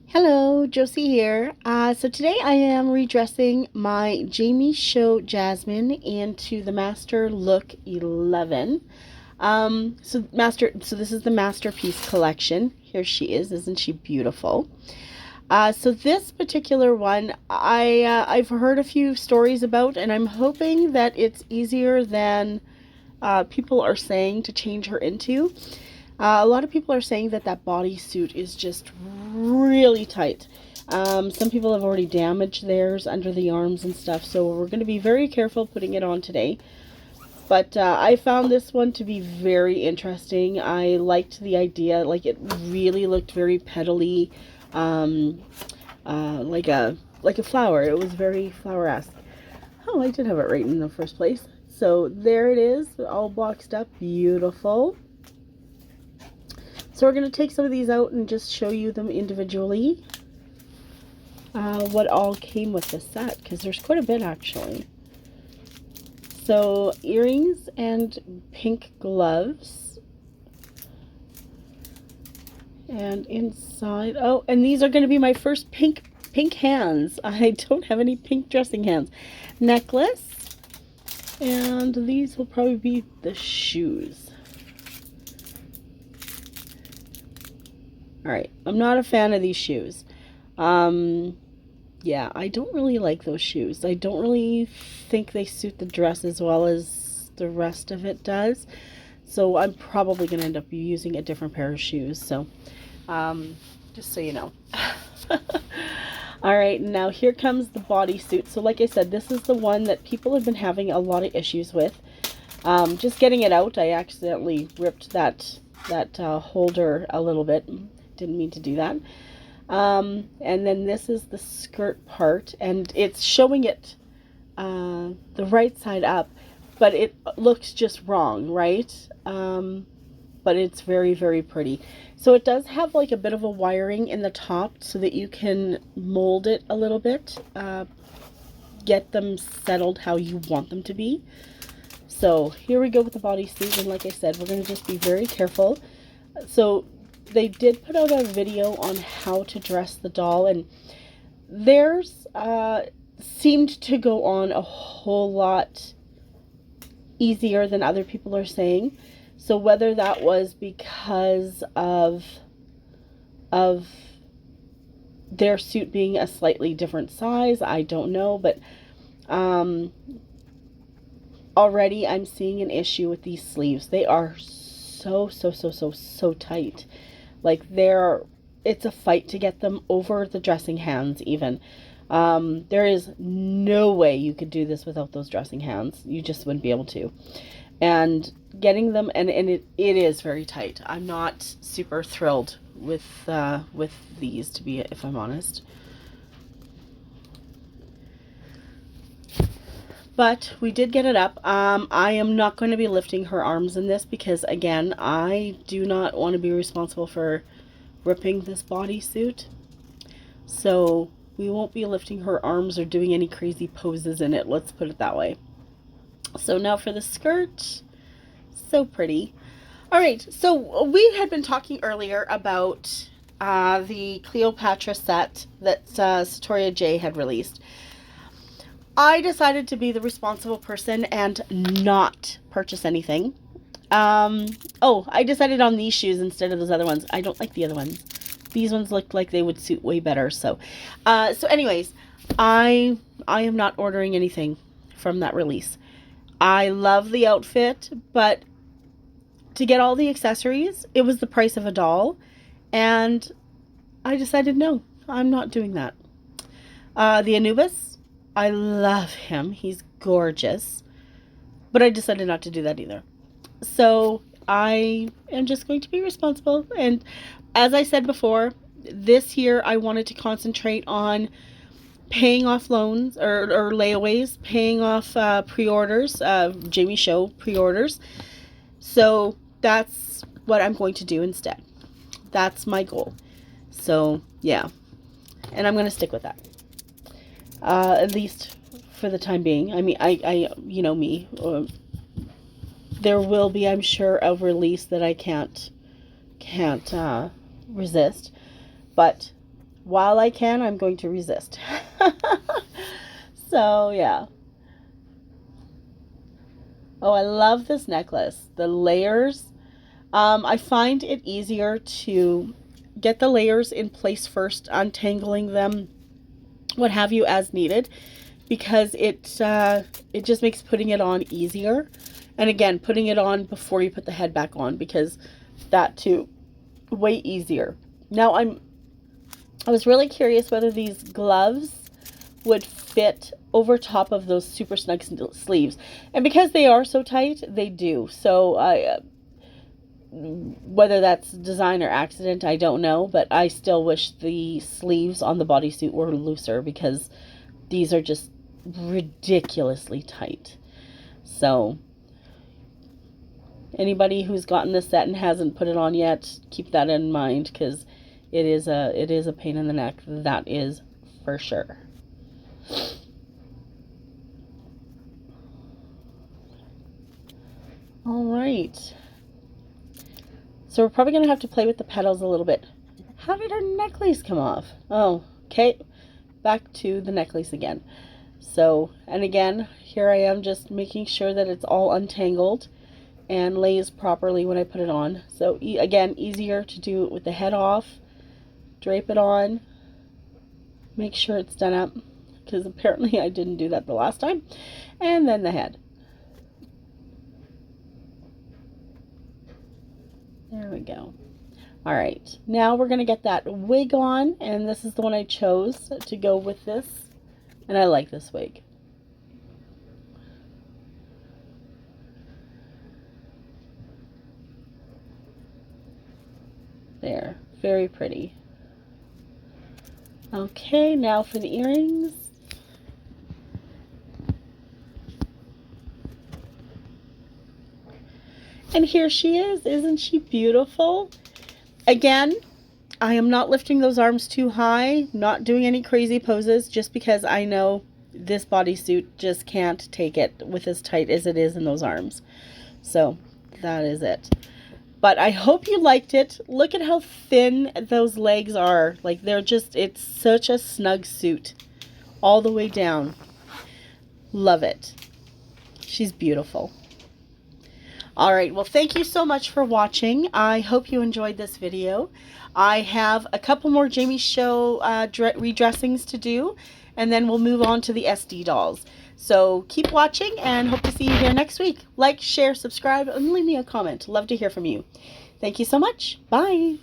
Hello, Josie here. So today I am redressing my JamieShow Jasmine into the Master Look 11. So this is the Masterpiece collection. Here she is. Isn't she beautiful? So this particular one, I've heard a few stories about, and I'm hoping that it's easier than people are saying to change her into. A lot of people are saying that bodysuit is just really tight. Some people have already damaged theirs under the arms and stuff, so we're going to be very careful putting it on today. But I found this one to be very interesting. I liked the idea, like it really looked very petally, like a flower. It was very flower-esque. Oh, I did have it right in the first place. So there it is, all boxed up, beautiful. So we're going to take some of these out and just show you them individually. What all came with this set, because there's quite a bit actually. So earrings and pink gloves. And inside, oh, and these are going to be my first pink hands. I don't have any pink dressing hands. Necklace. And these will probably be the shoes. Alright, I'm not a fan of these shoes. Yeah, I don't really like those shoes. I don't really think they suit the dress as well as the rest of it does. So I'm probably going to end up using a different pair of shoes. So, just so you know. Alright, now here comes the bodysuit. So like I said, this is the one that people have been having a lot of issues with. Just getting it out, I accidentally ripped that holder a little bit. Didn't mean to do that. And then this is the skirt part, and it's showing it the right side up, but it looks just wrong, right? But it's very, very pretty. So it does have like a bit of a wiring in the top so that you can mold it a little bit, get them settled how you want them to be. So here we go with the bodysuit, and like I said, we're going to just be very careful. So they did put out a video on how to dress the doll, and theirs seemed to go on a whole lot easier than other people are saying. So whether that was because of their suit being a slightly different size, I don't know, but already I'm seeing an issue with these sleeves. They are so tight. Like it's a fight to get them over the dressing hands even. There is no way you could do this without those dressing hands. You just wouldn't be able to. And getting them, and it is very tight. I'm not super thrilled with these, to be, if I'm honest. But we did get it up. I am not going to be lifting her arms in this because, again, I do not want to be responsible for ripping this bodysuit. So we won't be lifting her arms or doing any crazy poses in it. Let's put it that way. So now for the skirt. So pretty. Alright, so we had been talking earlier about the Cleopatra set that Satoria J had released. I decided to be the responsible person and not purchase anything. Oh, I decided on these shoes instead of those other ones. I don't like the other ones. These ones looked like they would suit way better. So anyways, I am not ordering anything from that release. I love the outfit, but to get all the accessories, it was the price of a doll, and I decided no, I'm not doing that. The Anubis, I love him. He's gorgeous. But I decided not to do that either. So I am just going to be responsible. And as I said before, this year I wanted to concentrate on paying off loans or layaways, paying off pre-orders, JamieShow pre-orders. So that's what I'm going to do instead. That's my goal. So yeah. And I'm going to stick with that. At least for the time being. I mean, I you know me. There will be, I'm sure, a release that I can't resist. But while I can, I'm going to resist. So, yeah. Oh, I love this necklace. The layers. I find it easier to get the layers in place first, untangling them, what have you, as needed, because it just makes putting it on easier. And again, putting it on before you put the head back on, because that too, way easier. Now I was really curious whether these gloves would fit over top of those super snug sleeves, and because they are so tight, they do. So I whether that's design or accident, I don't know, but I still wish the sleeves on the bodysuit were looser, because these are just ridiculously tight. So anybody who's gotten this set and hasn't put it on yet, keep that in mind, because it is a pain in the neck, that is for sure. All right. So we're probably going to have to play with the petals a little bit. How did our necklace come off? Oh, okay. Back to the necklace again. So, and again, here I am just making sure that it's all untangled and lays properly when I put it on. So again, easier to do it with the head off. Drape it on. Make sure it's done up, because apparently I didn't do that the last time. And then the head. There we go. All right, now we're going to get that wig on, and this is the one I chose to go with this, and I like this wig. There, very pretty. Okay, now for the earrings. And here she is. Isn't she beautiful? Again, I am not lifting those arms too high, not doing any crazy poses, just because I know this bodysuit just can't take it with as tight as it is in those arms. So that is it. But I hope you liked it. Look at how thin those legs are. Like, they're just, it's such a snug suit all the way down. Love it. She's beautiful. All right, well, thank you so much for watching. I hope you enjoyed this video. I have a couple more JamieShow redressings to do, and then we'll move on to the SD dolls. So keep watching, and hope to see you here next week. Like, share, subscribe, and leave me a comment. Love to hear from you. Thank you so much. Bye.